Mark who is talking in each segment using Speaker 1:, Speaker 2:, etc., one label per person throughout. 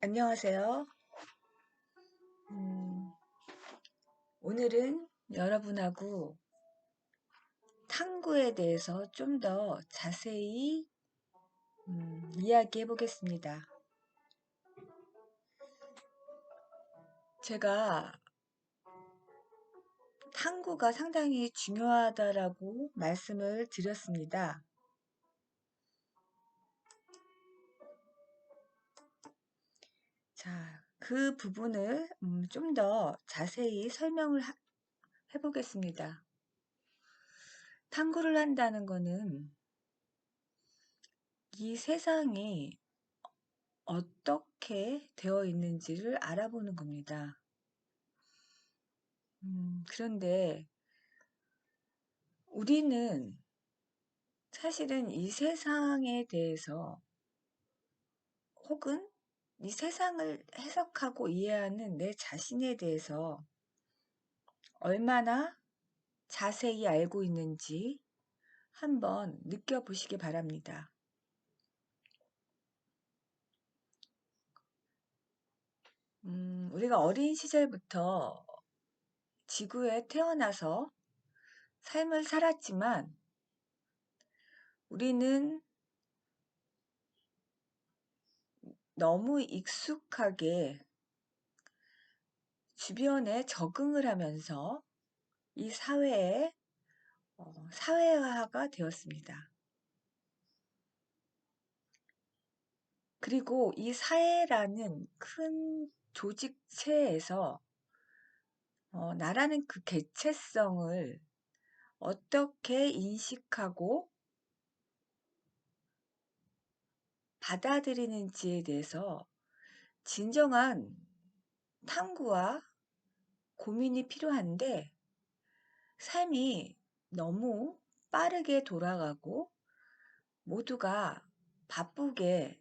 Speaker 1: 안녕하세요. 음, 오늘은 여러분하고 탐구에 대해서 좀 더 자세히 이야기해 보겠습니다. 제가 탐구가 상당히 중요하다라고 말씀을 드렸습니다. 자, 그 부분을 좀 더 자세히 설명을 해보겠습니다. 탐구를 한다는 거는 이 세상이 어떻게 되어 있는지를 알아보는 겁니다. 그런데 우리는 사실은 이 세상에 대해서 혹은 이 세상을 해석하고 이해하는 내 자신에 대해서 얼마나 자세히 알고 있는지 한번 느껴보시기 바랍니다. 우리가 어린 시절부터 지구에 태어나서 삶을 살았지만 우리는 너무 익숙하게 주변에 적응을 하면서 이 사회에 사회화가 되었습니다. 그리고 이 사회라는 큰 조직체에서 나라는 그 개체성을 어떻게 인식하고 받아들이는지에 대해서 진정한 탐구와 고민이 필요한데 삶이 너무 빠르게 돌아가고 모두가 바쁘게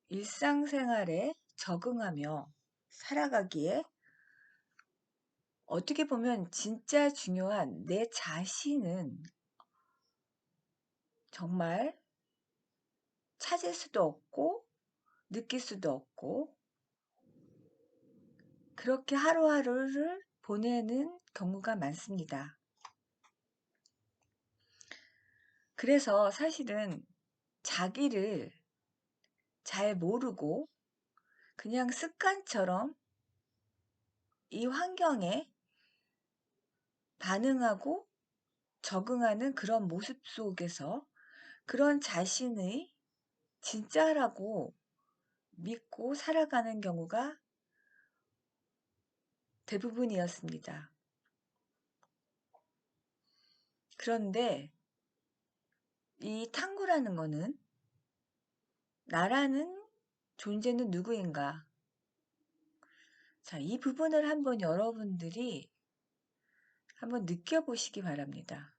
Speaker 1: 일상생활에 적응하며 살아가기에 어떻게 보면 진짜 중요한 내 자신은 정말 찾을 수도 없고 느낄 수도 없고 그렇게 하루하루를 보내는 경우가 많습니다. 그래서 사실은 자기를 잘 모르고 그냥 습관처럼 이 환경에 반응하고 적응하는 그런 모습 속에서 그런 자신의 진짜라고 믿고 살아가는 경우가 대부분이었습니다. 그런데 이 탐구라는 거는 나라는 존재는 누구인가? 자, 이 부분을 한번 여러분들이 한번 느껴보시기 바랍니다.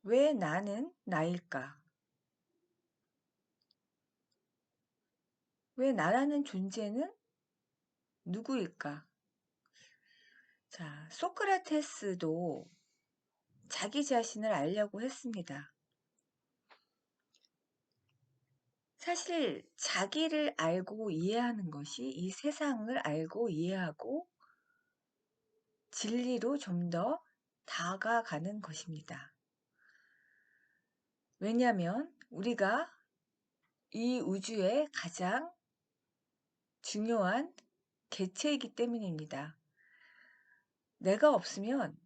Speaker 1: 왜 나는 나일까? 왜 나라는 존재는 누구일까? 자, 소크라테스도 자기 자신을 알려고 했습니다. 사실 자기를 알고 이해하는 것이 이 세상을 알고 이해하고 진리로 좀 더 다가가는 것입니다. 왜냐하면 우리가 이 우주의 가장 중요한 개체이기 때문입니다. 내가 없으면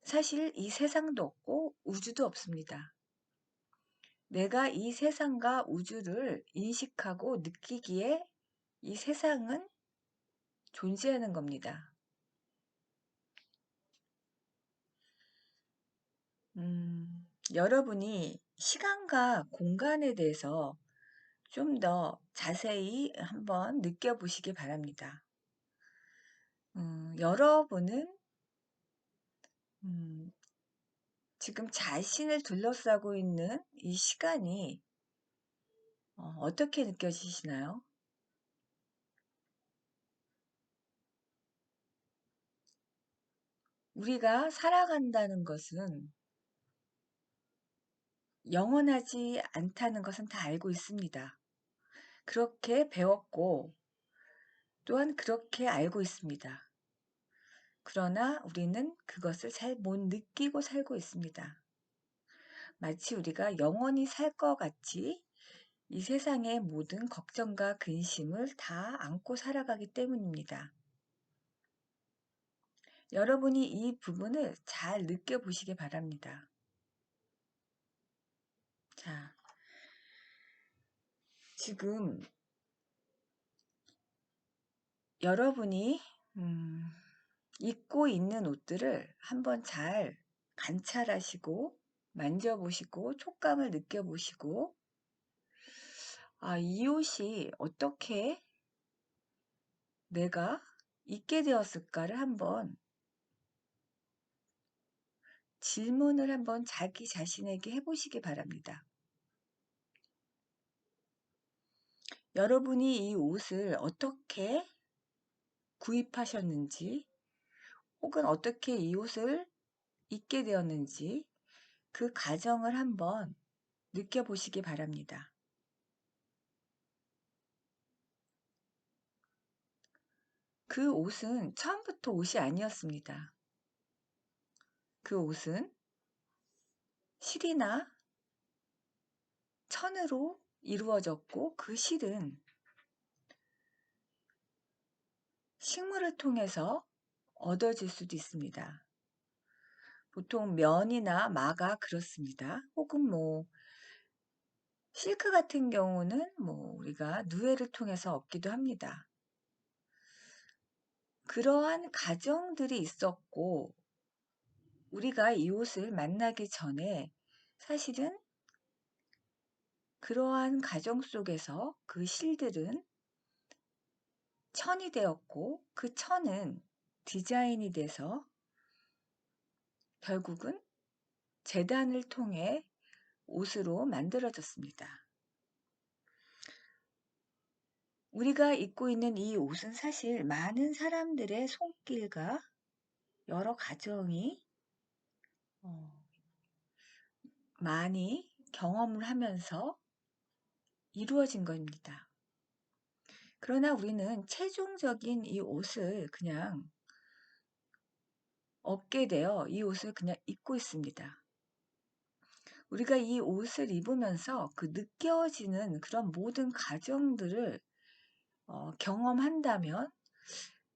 Speaker 1: 사실 이 세상도 없고 우주도 없습니다. 내가 이 세상과 우주를 인식하고 느끼기에 이 세상은 존재하는 겁니다. 여러분이 시간과 공간에 대해서 좀 더 자세히 한번 느껴보시기 바랍니다. 여러분은 음, 지금 자신을 둘러싸고 있는 이 시간이 어떻게 느껴지시나요? 우리가 살아간다는 것은 영원하지 않다는 것은 다 알고 있습니다. 그렇게 배웠고 또한 그렇게 알고 있습니다. 그러나 우리는 그것을 잘 못 느끼고 살고 있습니다. 마치 우리가 영원히 살 것 같이 이 세상의 모든 걱정과 근심을 다 안고 살아가기 때문입니다. 여러분이 이 부분을 잘 느껴보시기 바랍니다. 자, 지금 여러분이 입고 있는 옷들을 한번 잘 관찰하시고 만져보시고 촉감을 느껴보시고 이 옷이 어떻게 내가 입게 되었을까를 한번 질문을 한번 자기 자신에게 해보시기 바랍니다. 여러분이 이 옷을 어떻게 구입하셨는지 혹은 어떻게 이 옷을 입게 되었는지 그 과정을 한번 느껴보시기 바랍니다. 그 옷은 처음부터 옷이 아니었습니다. 그 옷은 실이나 천으로 이루어졌고 그 실은 식물을 통해서 얻어질 수도 있습니다. 보통 면이나 마가 그렇습니다. 혹은 실크 같은 경우는 우리가 누에를 통해서 얻기도 합니다. 그러한 과정들이 있었고 우리가 이 옷을 만나기 전에 사실은 그러한 과정 속에서 그 실들은 천이 되었고 그 천은 디자인이 돼서 결국은 재단을 통해 옷으로 만들어졌습니다. 우리가 입고 있는 이 옷은 사실 많은 사람들의 손길과 여러 과정이 많이 경험을 하면서 이루어진 겁니다. 그러나 우리는 최종적인 이 옷을 그냥 얻게 되어 이 옷을 그냥 입고 있습니다. 우리가 이 옷을 입으면서 그 느껴지는 그런 모든 과정들을 경험한다면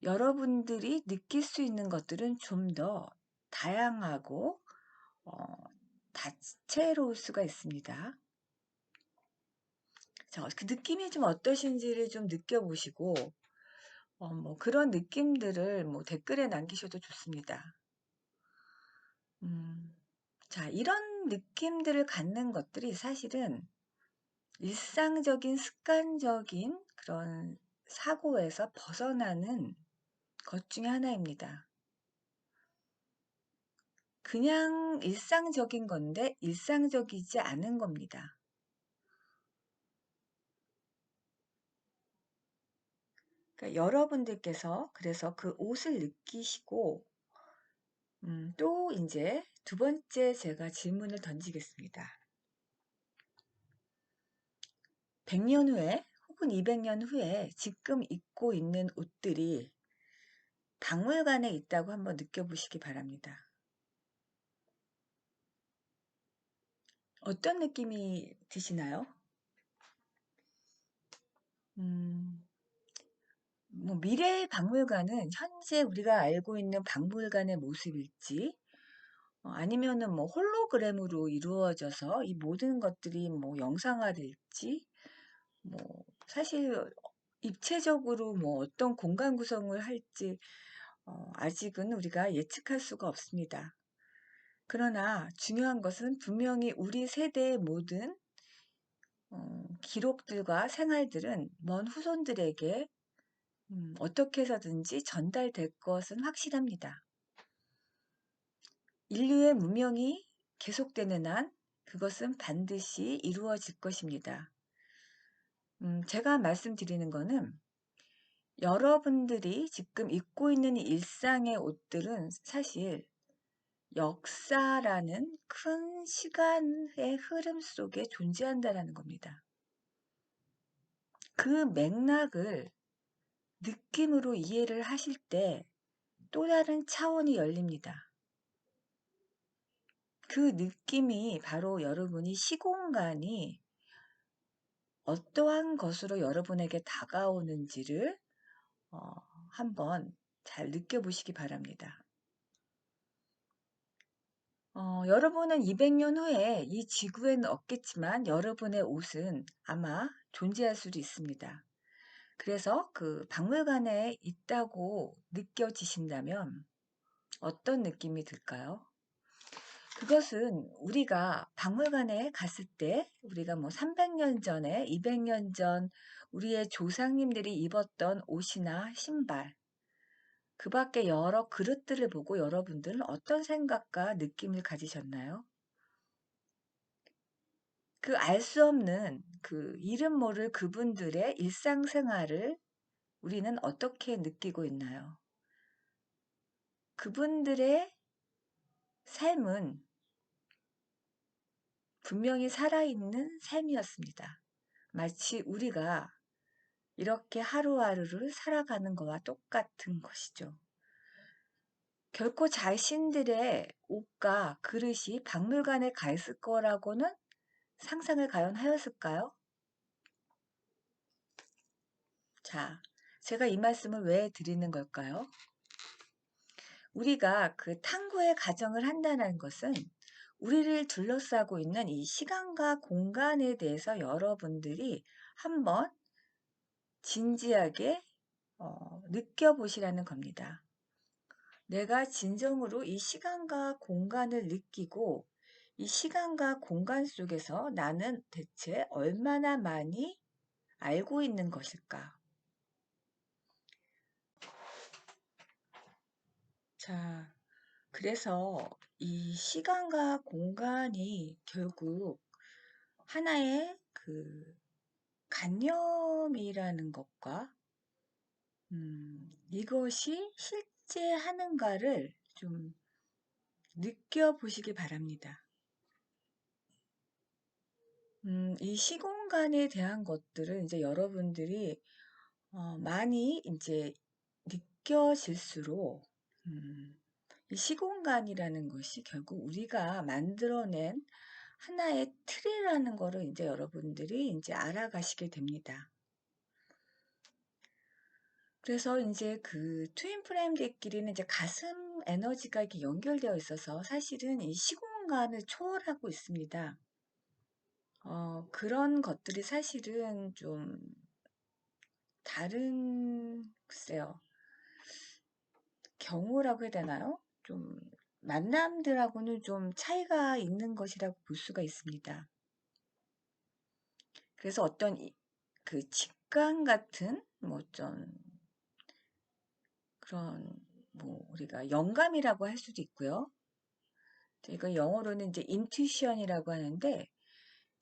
Speaker 1: 여러분들이 느낄 수 있는 것들은 좀 더 다양하고 다채로울 수가 있습니다. 그 느낌이 좀 어떠신지를 좀 느껴보시고 그런 느낌들을 댓글에 남기셔도 좋습니다. 자, 이런 느낌들을 갖는 것들이 사실은 일상적인 습관적인 그런 사고에서 벗어나는 것 중에 하나입니다. 그냥 일상적인 건데 일상적이지 않은 겁니다. 그러니까 여러분들께서 그래서 그 옷을 느끼시고 또 이제 두 번째 제가 질문을 던지겠습니다. 100년 후에 혹은 200년 후에 지금 입고 있는 옷들이 박물관에 있다고 한번 느껴보시기 바랍니다. 어떤 느낌이 드시나요? 미래의 박물관은 현재 우리가 알고 있는 박물관의 모습일지 아니면은 홀로그램으로 이루어져서 이 모든 것들이 영상화될지 사실 입체적으로 어떤 공간 구성을 할지 아직은 우리가 예측할 수가 없습니다. 그러나 중요한 것은 분명히 우리 세대의 모든 기록들과 생활들은 먼 후손들에게 어떻게 해서든지 전달될 것은 확실합니다. 인류의 문명이 계속되는 한 그것은 반드시 이루어질 것입니다. 제가 말씀드리는 거는 여러분들이 지금 입고 있는 일상의 옷들은 사실 역사라는 큰 시간의 흐름 속에 존재한다는 겁니다. 그 맥락을 느낌으로 이해를 하실 때 또 다른 차원이 열립니다. 그 느낌이 바로 여러분이 시공간이 어떠한 것으로 여러분에게 다가오는지를 어, 한번 잘 느껴보시기 바랍니다. 여러분은 200년 후에 이 지구에는 없겠지만 여러분의 옷은 아마 존재할 수도 있습니다. 그래서 그 박물관에 있다고 느껴지신다면 어떤 느낌이 들까요? 그것은 우리가 박물관에 갔을 때 우리가 뭐 300년 전에 200년 전 우리의 조상님들이 입었던 옷이나 신발, 그 밖에 여러 그릇들을 보고 여러분들은 어떤 생각과 느낌을 가지셨나요? 그 알 수 없는 그 이름 모를 그분들의 일상생활을 우리는 어떻게 느끼고 있나요? 그분들의 삶은 분명히 살아있는 삶이었습니다. 마치 우리가 이렇게 하루하루를 살아가는 것과 똑같은 것이죠. 결코 자신들의 옷과 그릇이 박물관에 가 있을 거라고는 상상을 과연 하였을까요? 자, 제가 이 말씀을 왜 드리는 걸까요? 우리가 그 탐구의 과정을 한다는 것은 우리를 둘러싸고 있는 이 시간과 공간에 대해서 여러분들이 한번 진지하게 느껴보시라는 겁니다. 내가 진정으로 이 시간과 공간을 느끼고 이 시간과 공간 속에서 나는 대체 얼마나 많이 알고 있는 것일까? 자, 그래서 이 시간과 공간이 결국 하나의 그 관념이라는 것과 이것이 실제 하는가를 좀 느껴보시기 바랍니다. 이 시공간에 대한 것들은 이제 여러분들이 많이 이제 느껴질수록 이 시공간이라는 것이 결국 우리가 만들어낸 하나의 틀이라는 거를 이제 여러분들이 이제 알아가시게 됩니다. 그래서 이제 그 트윈 프레임들끼리는 이제 가슴 에너지가 이렇게 연결되어 있어서 사실은 이 시공간을 초월하고 있습니다. 그런 것들이 사실은 좀 다른, 글쎄요, 경우라고 해야 되나요? 좀 만남들하고는 좀 차이가 있는 것이라고 볼 수가 있습니다. 그래서 어떤 그 직감 같은 뭐 좀 그런 뭐 우리가 영감이라고 할 수도 있고요. 이거 영어로는 이제 인투이션이라고 하는데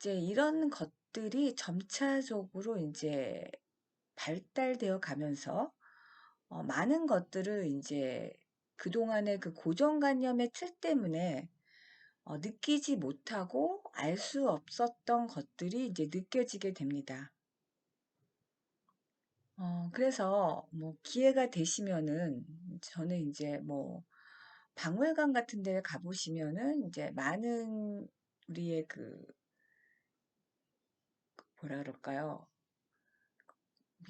Speaker 1: 이제 이런 것들이 점차적으로 이제 발달되어 가면서 많은 것들을 이제 그동안의 그 고정관념의 틀 때문에 느끼지 못하고 알 수 없었던 것들이 이제 느껴지게 됩니다. 그래서 뭐 기회가 되시면은 저는 이제 뭐 박물관 같은 데 가보시면은 이제 많은 우리의 그 뭐라 그럴까요?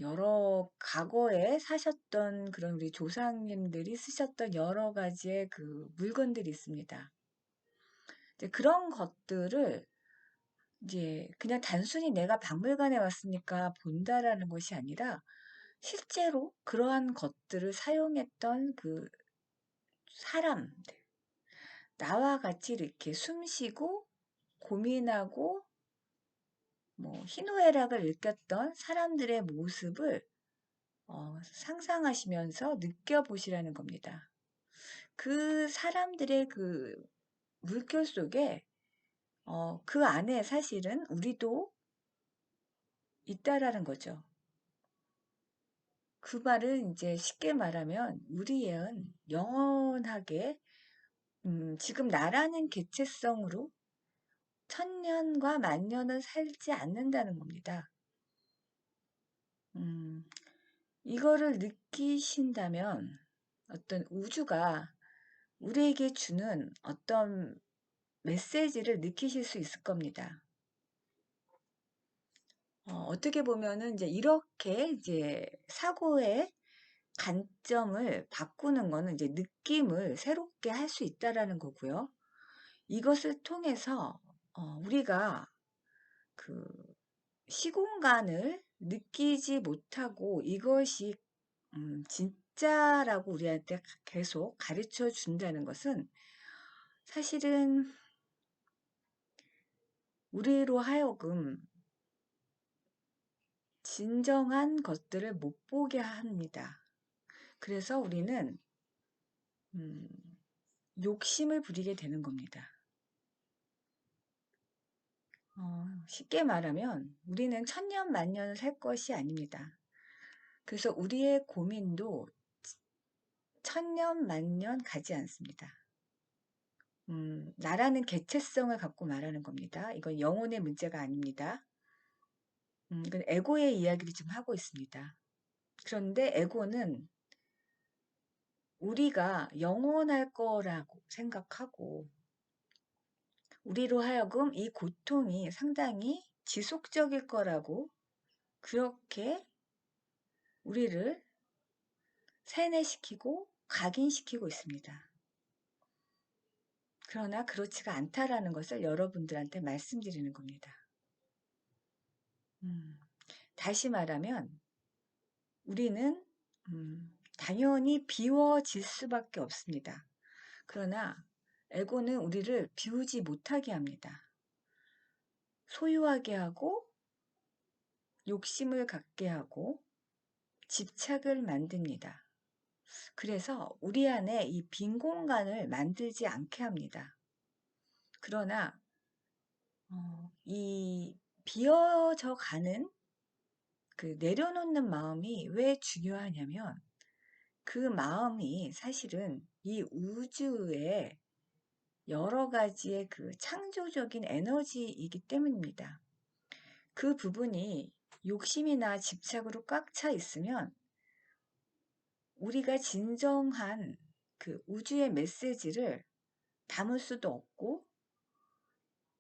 Speaker 1: 여러 과거에 사셨던 그런 우리 조상님들이 쓰셨던 여러 가지의 그 물건들이 있습니다. 이제 그런 것들을 이제 그냥 단순히 내가 박물관에 왔으니까 본다라는 것이 아니라 실제로 그러한 것들을 사용했던 그 사람들, 나와 같이 이렇게 숨쉬고 고민하고 뭐 희노애락을 느꼈던 사람들의 모습을 상상하시면서 느껴보시라는 겁니다. 그 사람들의 그 물결 속에 그 안에 사실은 우리도 있다라는 거죠. 그 말은 이제 쉽게 말하면 우리는 영원하게 지금 나라는 개체성으로 천년과 만년을 살지 않는다는 겁니다. 이거를 느끼신다면 어떤 우주가 우리에게 주는 어떤 메시지를 느끼실 수 있을 겁니다. 어떻게 보면은 이제 이렇게 이제 사고의 관점을 바꾸는 거는 이제 느낌을 새롭게 할 수 있다라는 거고요. 이것을 통해서 우리가 그 시공간을 느끼지 못하고 이것이 진짜라고 우리한테 계속 가르쳐 준다는 것은 사실은 우리로 하여금 진정한 것들을 못 보게 합니다. 그래서 우리는 욕심을 부리게 되는 겁니다. 쉽게 말하면 우리는 천년 만년을 살 것이 아닙니다. 그래서 우리의 고민도 천년 만년 가지 않습니다. 나라는 개체성을 갖고 말하는 겁니다. 이건 영혼의 문제가 아닙니다. 이건 에고의 이야기를 좀 하고 있습니다. 그런데 에고는 우리가 영원할 거라고 생각하고 우리로 하여금 이 고통이 상당히 지속적일 거라고 그렇게 우리를 세뇌시키고 각인시키고 있습니다. 그러나 그렇지가 않다라는 것을 여러분들한테 말씀드리는 겁니다. 다시 말하면 우리는 당연히 비워질 수밖에 없습니다. 그러나 에고는 우리를 비우지 못하게 합니다. 소유하게 하고 욕심을 갖게 하고 집착을 만듭니다. 그래서 우리 안에 이 빈 공간을 만들지 않게 합니다. 그러나 이 비어져 가는 그 내려놓는 마음이 왜 중요하냐면 그 마음이 사실은 이 우주의 여러 가지의 그 창조적인 에너지이기 때문입니다. 그 부분이 욕심이나 집착으로 꽉 차 있으면 우리가 진정한 그 우주의 메시지를 담을 수도 없고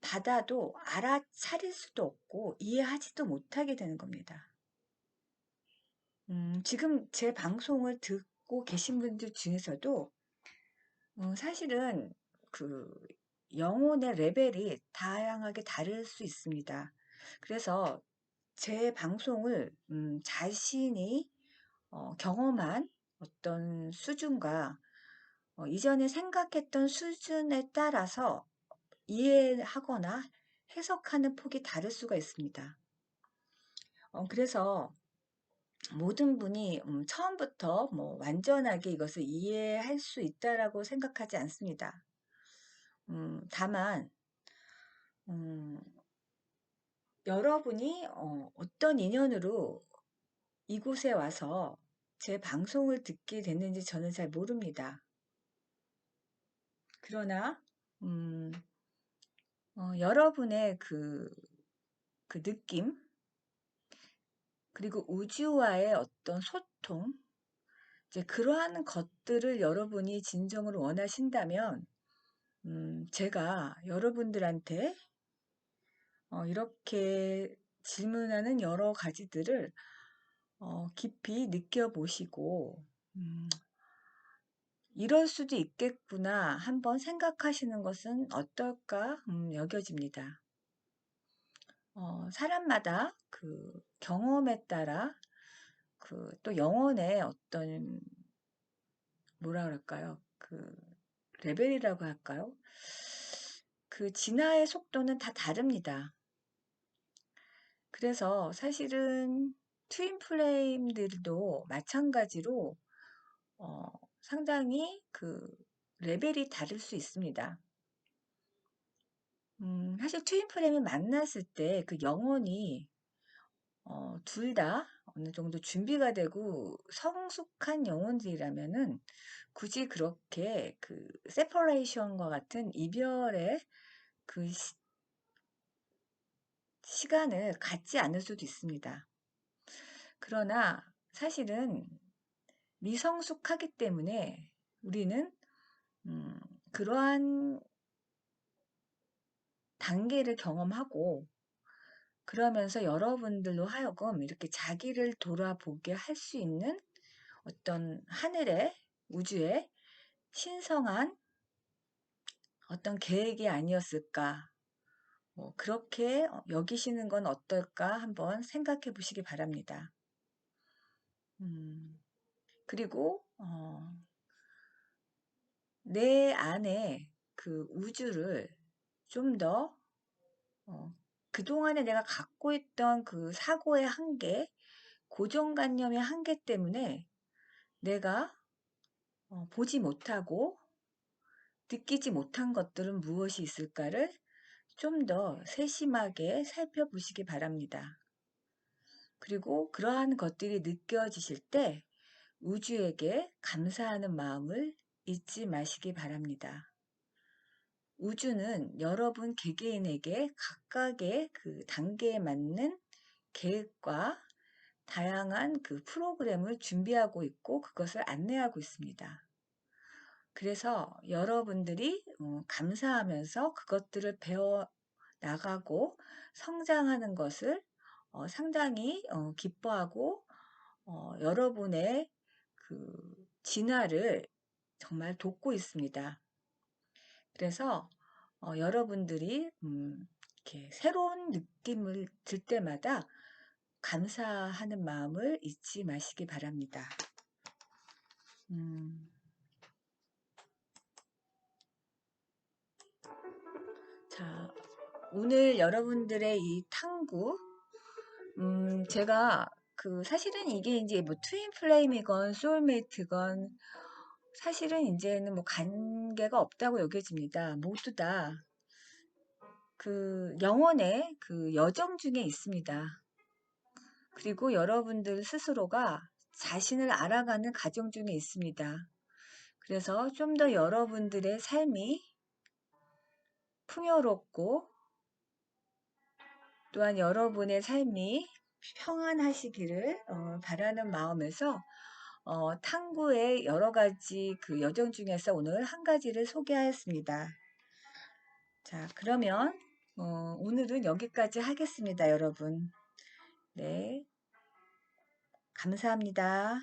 Speaker 1: 받아도 알아차릴 수도 없고 이해하지도 못하게 되는 겁니다. 지금 제 방송을 듣고 계신 분들 중에서도 사실은 그 영혼의 레벨이 다양하게 다를 수 있습니다. 그래서 제 방송을 자신이 경험한 어떤 수준과 이전에 생각했던 수준에 따라서 이해하거나 해석하는 폭이 다를 수가 있습니다. 그래서 모든 분이 처음부터 뭐 완전하게 이것을 이해할 수 있다라고 생각하지 않습니다. 다만 여러분이 어떤 인연으로 이곳에 와서 제 방송을 듣게 됐는지 저는 잘 모릅니다. 그러나 여러분의 그 느낌 그리고 우주와의 어떤 소통 이제 그러한 것들을 여러분이 진정으로 원하신다면 제가 여러분들한테 이렇게 질문하는 여러 가지들을 깊이 느껴보시고 이럴 수도 있겠구나 한번 생각하시는 것은 어떨까 여겨집니다. 사람마다 그 경험에 따라 그 또 영혼의 어떤 뭐라 그럴까요? 그 레벨이라고 할까요? 그 진화의 속도는 다 다릅니다. 그래서 사실은 트윈 플레임들도 마찬가지로 상당히 그 레벨이 다를 수 있습니다. 사실 트윈 플레임이 만났을 때 그 영혼이 둘 다 어느 정도 준비가 되고 성숙한 영혼들이라면은 굳이 그렇게 그 세퍼레이션과 같은 이별의 그 시간을 갖지 않을 수도 있습니다. 그러나 사실은 미성숙하기 때문에 우리는 그러한 단계를 경험하고 그러면서 여러분들로 하여금 이렇게 자기를 돌아보게 할 수 있는 어떤 하늘의 우주의 신성한 어떤 계획이 아니었을까. 그렇게 여기시는 건 어떨까 한번 생각해 보시기 바랍니다. 음, 그리고 내 안에 그 우주를 좀 더 그동안에 내가 갖고 있던 그 사고의 한계, 고정관념의 한계 때문에 내가 보지 못하고 느끼지 못한 것들은 무엇이 있을까를 좀 더 세심하게 살펴보시기 바랍니다. 그리고 그러한 것들이 느껴지실 때 우주에게 감사하는 마음을 잊지 마시기 바랍니다. 우주는 여러분 개개인에게 각각의 그 단계에 맞는 계획과 다양한 그 프로그램을 준비하고 있고 그것을 안내하고 있습니다. 그래서 여러분들이 감사하면서 그것들을 배워 나가고 성장하는 것을 상당히 기뻐하고 여러분의 그 진화를 정말 돕고 있습니다. 그래서 여러분들이 이렇게 새로운 느낌을 들 때마다 감사하는 마음을 잊지 마시기 바랍니다. 자, 오늘 여러분들의 이 탐구, 제가 사실은 이게 이제 뭐 트윈 플레임이건 소울메이트건 사실은 이제는 뭐 관계가 없다고 여겨집니다. 모두 다 그 영혼의 그 여정 중에 있습니다. 그리고 여러분들 스스로가 자신을 알아가는 과정 중에 있습니다. 그래서 좀 더 여러분들의 삶이 풍요롭고 또한 여러분의 삶이 평안하시기를 바라는 마음에서 탐구의 여러 가지 그 여정 중에서 오늘 한 가지를 소개하였습니다. 자, 그러면 오늘은 여기까지 하겠습니다, 여러분. 네, 감사합니다.